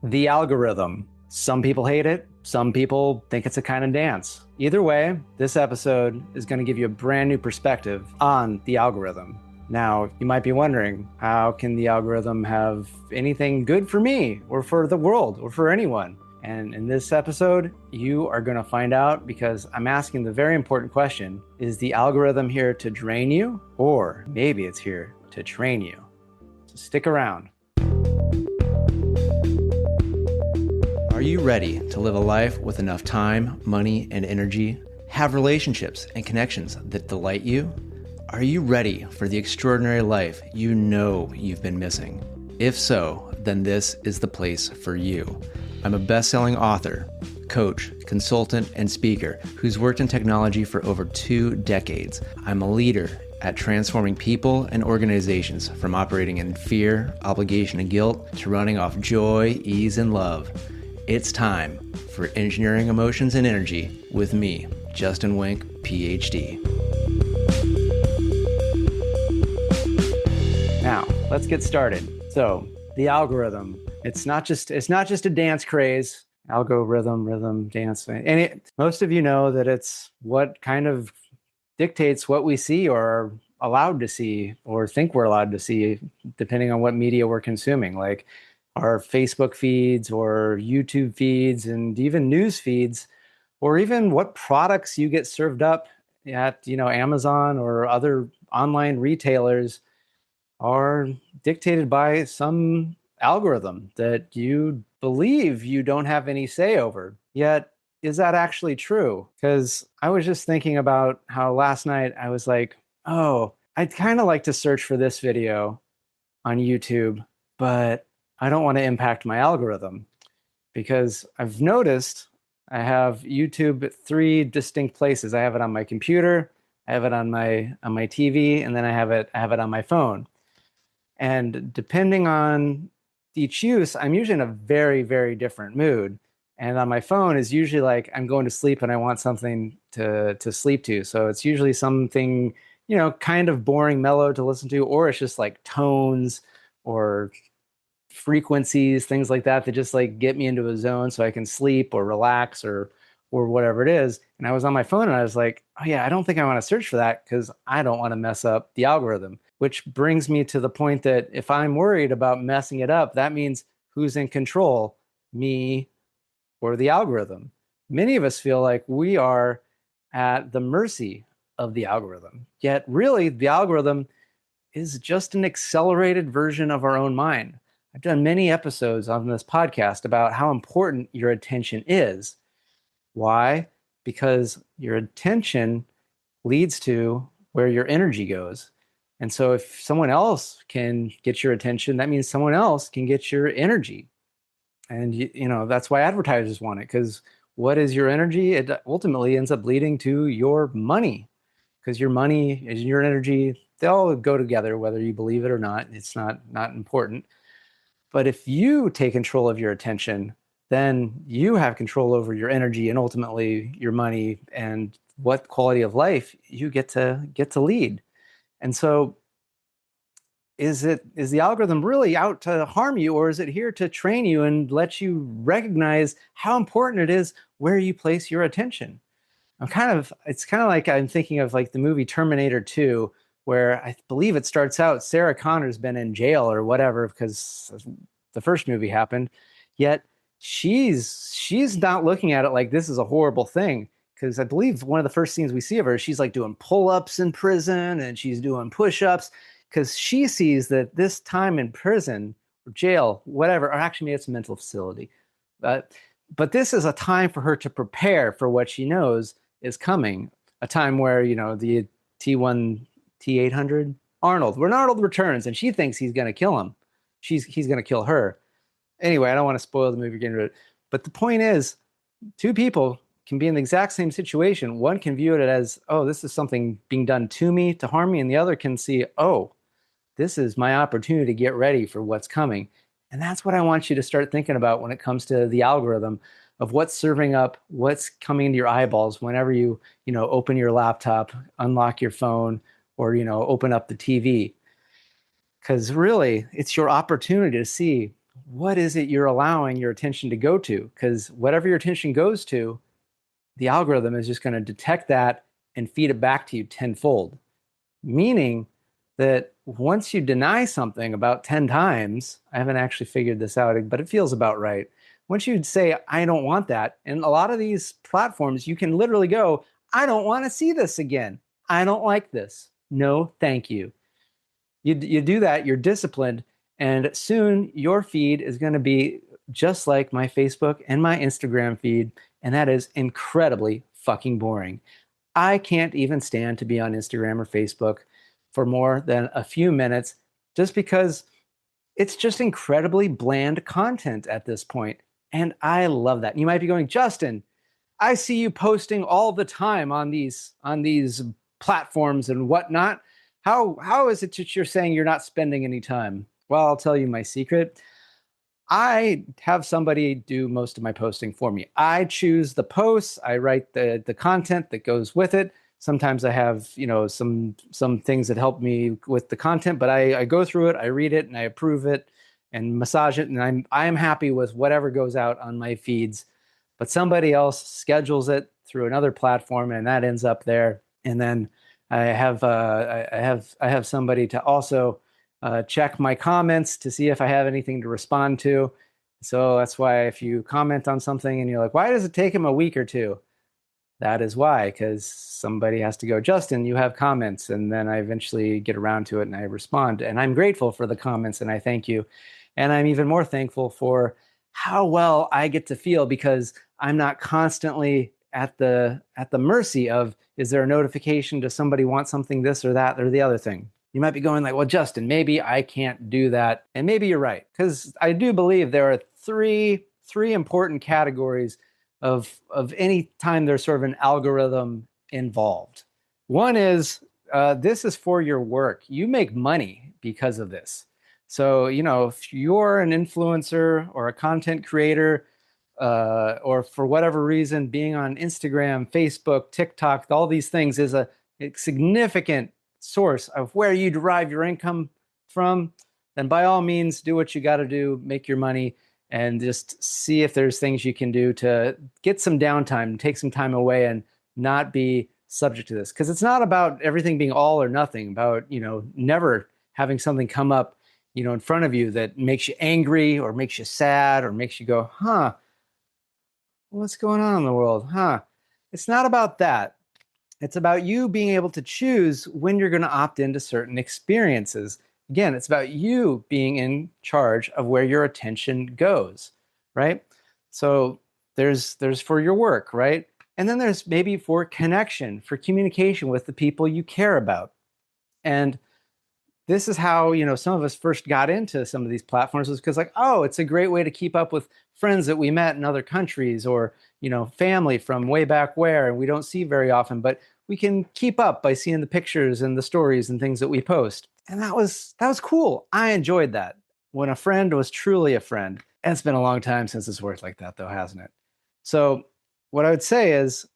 The algorithm. Some people hate it. Some people think it's a kind of dance. Either way, this episode is going to give you a brand new perspective on the algorithm. Now, you might be wondering, how can the algorithm have anything good for me or for the world or for anyone? And in this episode, you are going to find out, because I'm asking the very important question: is the algorithm here to drain you, or maybe it's here to train you? So stick around. Are you ready to live a life with enough time, money, and energy? Have relationships and connections that delight you? Are you ready for the extraordinary life you know you've been missing? If so, then this is the place for you. I'm a best-selling author, coach, consultant, and speaker who's worked in technology for over 2 decades. I'm a leader at transforming people and organizations from operating in fear, obligation, and guilt to running off joy, ease, and love. It's time for Engineering Emotions and Energy with me, Justin Wink, Ph.D. Now, let's get started. So, the algorithm, it's not just a dance craze. Algorithm, rhythm, dance. And most of you know that it's what kind of dictates what we see or are allowed to see or think we're allowed to see, depending on what media we're consuming. Like our Facebook feeds or YouTube feeds and even news feeds, or even what products you get served up at, Amazon or other online retailers, are dictated by some algorithm that you believe you don't have any say over. Yet, is that actually true? Because I was just thinking about how last night I was like, oh, I'd kind of like to search for this video on YouTube, but I don't want to impact my algorithm, because I've noticed I have YouTube at 3 distinct places. I have it on my computer, I have it on my TV, and then I have it on my phone. And depending on each use, I'm usually in a very, very different mood. And on my phone is usually like I'm going to sleep and I want something to sleep to. So it's usually something, kind of boring, mellow to listen to, or it's just like tones or frequencies, things like that just like get me into a zone so I can sleep or relax or whatever it is. And I was on my phone and I was like, oh yeah, I don't think I want to search for that because I don't want to mess up the algorithm. Which brings me to the point that if I'm worried about messing it up, that means who's in control, me or the algorithm? Many of us feel like we are at the mercy of the algorithm. Yet really, the algorithm is just an accelerated version of our own mind. I've done many episodes on this podcast about how important your attention is. Why? Because your attention leads to where your energy goes. And so if someone else can get your attention, that means someone else can get your energy. And that's why advertisers want it, because what is your energy? It ultimately ends up leading to your money, because your money and your energy, they all go together, whether you believe it or not. It's not important. But if you take control of your attention, then you have control over your energy and ultimately your money and what quality of life you get to lead. And so is the algorithm really out to harm you, or is it here to train you and let you recognize how important it is where you place your attention? It's kind of like I'm thinking of like the movie Terminator 2, where I believe it starts out Sarah Connor's been in jail or whatever because the first movie happened, yet she's not looking at it like this is a horrible thing, because I believe one of the first scenes we see of her, she's like doing pull-ups in prison and she's doing push-ups, because she sees that this time in prison or jail, whatever, or actually maybe it's a mental facility, but this is a time for her to prepare for what she knows is coming, a time where, the T1, T800, when Arnold returns and she thinks he's going to kill him, he's going to kill her. Anyway, I don't want to spoil the movie getting rid of it, but the point is, 2 people can be in the exact same situation. One can view it as, oh, this is something being done to me to harm me, and the other can see, oh, this is my opportunity to get ready for what's coming. And that's what I want you to start thinking about when it comes to the algorithm of what's serving up, what's coming into your eyeballs whenever you open your laptop, unlock your phone, or open up the TV. Because really, it's your opportunity to see what is it you're allowing your attention to go to? Because whatever your attention goes to, the algorithm is just going to detect that and feed it back to you tenfold. Meaning that once you deny something about 10 times, I haven't actually figured this out, but it feels about right. Once you say, I don't want that, and a lot of these platforms, you can literally go, I don't want to see this again. I don't like this. No, thank you. You do that, you're disciplined, and soon your feed is going to be just like my Facebook and my Instagram feed, and that is incredibly fucking boring. I can't even stand to be on Instagram or Facebook for more than a few minutes just because it's just incredibly bland content at this point. And I love that. You might be going, Justin, I see you posting all the time on these platforms and whatnot. How is it that you're saying you're not spending any time? Well, I'll tell you my secret. I have somebody do most of my posting for me. I choose the posts, I write the content that goes with it. Sometimes I have, some things that help me with the content, but I go through it, I read it, and I approve it and massage it, and I'm happy with whatever goes out on my feeds. But somebody else schedules it through another platform, and that ends up there. And then I have somebody to also check my comments to see if I have anything to respond to. So that's why if you comment on something and you're like, why does it take him a week or two? That is why, because somebody has to go, Justin, you have comments. And then I eventually get around to it and I respond. And I'm grateful for the comments and I thank you. And I'm even more thankful for how well I get to feel because I'm not constantly at the mercy of, is there a notification? Does somebody want something, this or that or the other thing? You might be going like, well, Justin, maybe I can't do that. And maybe you're right, because I do believe there are three important categories of any time there's sort of an algorithm involved. One is this is for your work. You make money because of this. So, if you're an influencer or a content creator, or for whatever reason, being on Instagram, Facebook, TikTok, all these things is a significant source of where you derive your income from, then by all means, do what you got to do, make your money, and just see if there's things you can do to get some downtime, take some time away, and not be subject to this. Because it's not about everything being all or nothing, about, never having something come up, in front of you that makes you angry or makes you sad or makes you go, huh, what's going on in the world? Huh? It's not about that. It's about you being able to choose when you're going to opt into certain experiences. Again, it's about you being in charge of where your attention goes, right? So there's for your work, right? And then there's maybe for connection, for communication with the people you care about. And this is how, some of us first got into some of these platforms, was because, like, oh, it's a great way to keep up with friends that we met in other countries, or family from way back where, and we don't see very often, but we can keep up by seeing the pictures and the stories and things that we post. And that was cool. I enjoyed that, when a friend was truly a friend. And it's been a long time since it's worked like that, though, hasn't it? So what I would say is,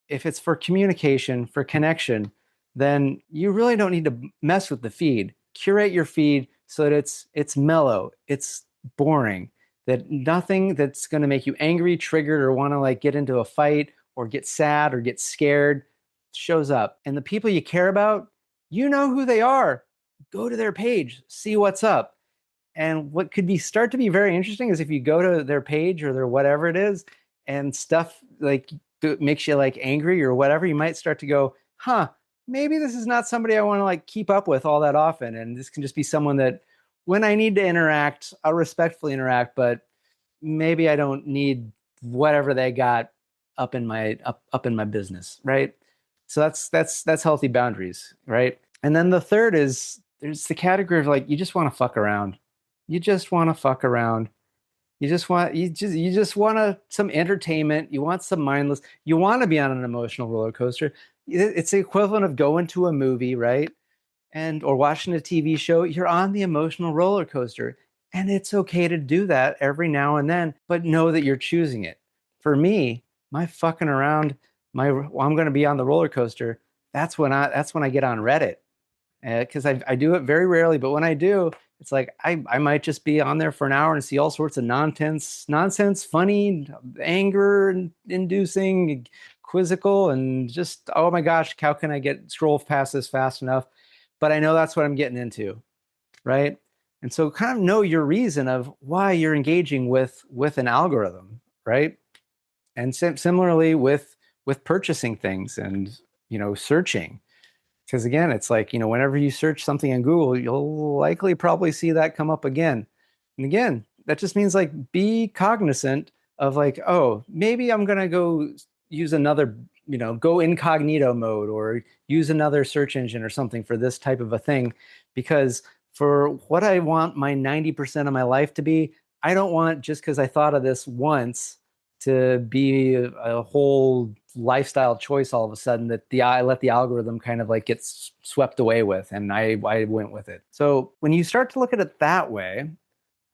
if it's for communication, for connection, then you really don't need to mess with the feed. Curate your feed so that it's mellow, it's boring, that nothing that's going to make you angry, triggered, or want to like get into a fight or get sad or get scared shows up. And the people you care about, you know who they are. Go to their page, see what's up. And what could be start to be very interesting is if you go to their page or their whatever it is, and stuff like makes you like angry or whatever, you might start to go, huh, maybe this is not somebody I want to like keep up with all that often. And this can just be someone that when I need to interact, I'll respectfully interact, but maybe I don't need whatever they got up in my business, right? So that's healthy boundaries, right? And then the third is, there's the category of like, you just want to fuck around. You just want to fuck around. You just want some entertainment. You want some mindless. You want to be on an emotional roller coaster. It's the equivalent of going to a movie, right? And or watching a TV show. You're on the emotional roller coaster, and it's okay to do that every now and then, but know that you're choosing it. For me, my fucking around, I'm going to be on the roller coaster. That's when I get on Reddit, because I do it very rarely, but when I do, It's like I might just be on there for an hour and see all sorts of nonsense, funny, anger inducing, quizzical, and just, oh my gosh, how can I scroll past this fast enough? But I know that's what I'm getting into, right? And so kind of know your reason of why you're engaging with an algorithm, right? And similarly with purchasing things and, searching. Because again, it's like, whenever you search something in Google, you'll likely probably see that come up again. And again, that just means like be cognizant of like, oh, maybe I'm going to go use another, go incognito mode or use another search engine or something for this type of a thing. Because for what I want my 90% of my life to be, I don't want, just because I thought of this once, to be a whole lifestyle choice all of a sudden that I let the algorithm kind of like get swept away with, and I went with it. So when you start to look at it that way,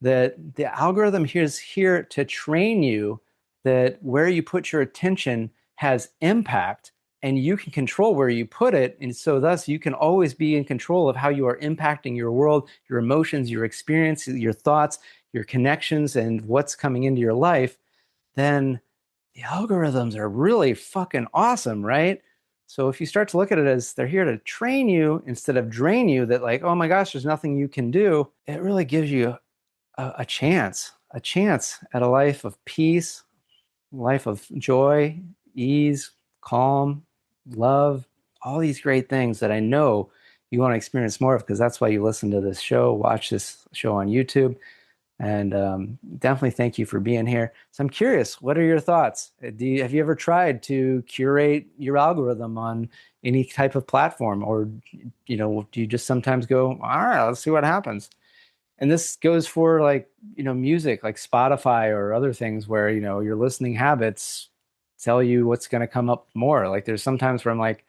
that the algorithm is here to train you, that where you put your attention has impact and you can control where you put it. And so thus you can always be in control of how you are impacting your world, your emotions, your experiences, your thoughts, your connections, and what's coming into your life. Then the algorithms are really fucking awesome, right? So if you start to look at it as they're here to train you instead of drain you, that like, oh my gosh, there's nothing you can do, it really gives you a chance at a life of peace, life of joy, ease, calm, love, all these great things that I know you want to experience more of, because that's why you listen to this show, watch this show on YouTube. And definitely thank you for being here. So I'm curious, what are your thoughts? Have you ever tried to curate your algorithm on any type of platform? Or, do you just sometimes go, all right, let's see what happens? And this goes for like, music, like Spotify or other things where, your listening habits tell you what's going to come up more. Like there's sometimes where I'm like,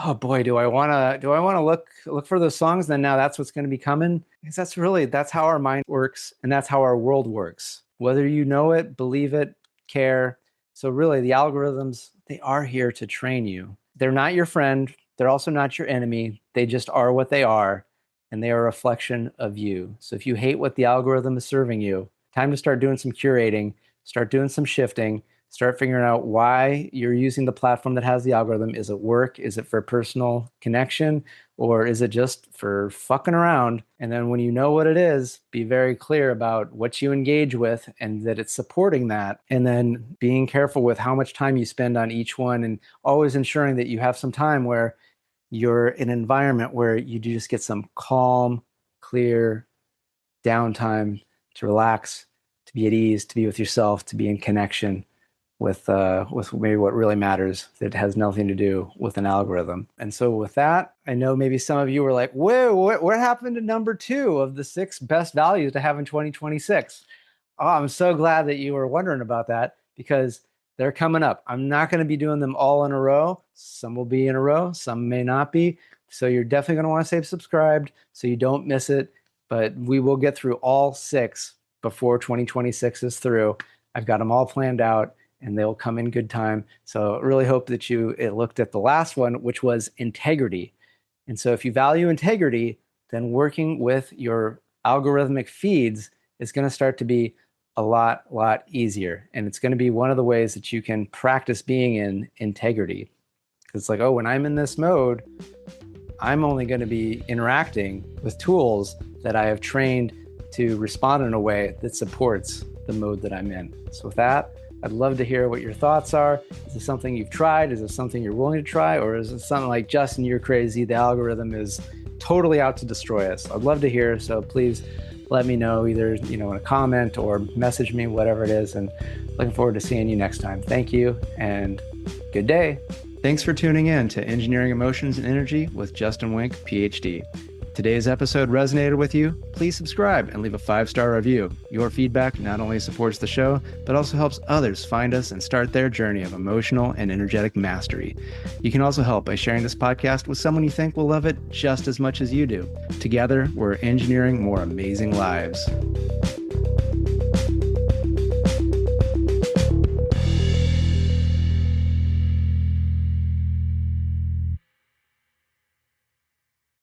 oh boy, do I want to look for those songs? Then now that's what's going to be coming. Because that's how our mind works. And that's how our world works. Whether you know it, believe it, care. So really the algorithms, they are here to train you. They're not your friend. They're also not your enemy. They just are what they are. And they are a reflection of you. So if you hate what the algorithm is serving you, time to start doing some curating, start doing some shifting, start figuring out why you're using the platform that has the algorithm. Is it work? Is it for personal connection? Or is it just for fucking around? And then when you know what it is, be very clear about what you engage with and that it's supporting that. And then being careful with how much time you spend on each one, and always ensuring that you have some time where you're in an environment where you do just get some calm, clear downtime to relax, to be at ease, to be with yourself, to be in connection with maybe what really matters, that has nothing to do with an algorithm. And so with that, I know maybe some of you were like, whoa, what happened to number 2 of the 6 best values to have in 2026? Oh, I'm so glad that you were wondering about that, because they're coming up. I'm not going to be doing them all in a row. Some will be in a row, some may not be. So you're definitely going to want to stay subscribed so you don't miss it. But we will get through all 6 before 2026 is through. I've got them all planned out, and they'll come in good time. So I really hope that you looked at the last one, which was integrity. And so if you value integrity, then working with your algorithmic feeds is going to start to be a lot easier. And it's going to be one of the ways that you can practice being in integrity. Because it's like, oh, when I'm in this mode, I'm only going to be interacting with tools that I have trained to respond in a way that supports the mode that I'm in. So with that, I'd love to hear what your thoughts are. Is this something you've tried? Is it something you're willing to try? Or is it something like, Justin, you're crazy, the algorithm is totally out to destroy us? I'd love to hear. So please let me know, either in a comment or message me, whatever it is. And looking forward to seeing you next time. Thank you and good day. Thanks for tuning in to Engineering Emotions and Energy with Justin Wink, Ph.D. Today's episode resonated with you? Please subscribe and leave a 5-star review. Your feedback not only supports the show, but also helps others find us and start their journey of emotional and energetic mastery. You can also help by sharing this podcast with someone you think will love it just as much as you do. Together, we're engineering more amazing lives.